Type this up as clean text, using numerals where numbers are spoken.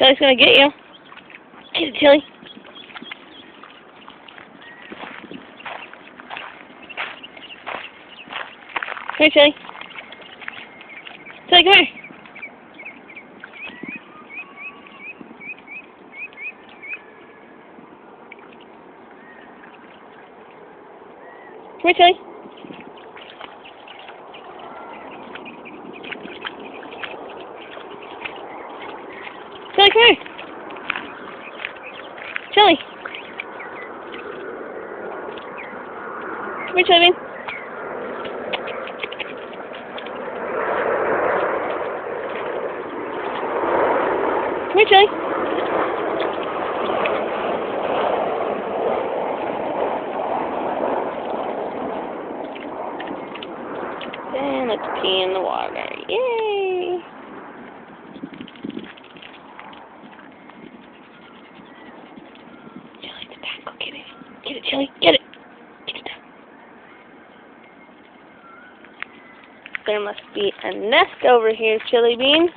Chili's gonna get you. Get it, Chili. Come here, Chili. Chili, come here. Come here, Chili. Chili, come here. Chili. Come here, Chili bean. Come here, Chili. And let's pee in the water. Yay! Chili, the back. Go get it. Get it, Chili. Get it. Get it. There must be a nest over here, Chili bean.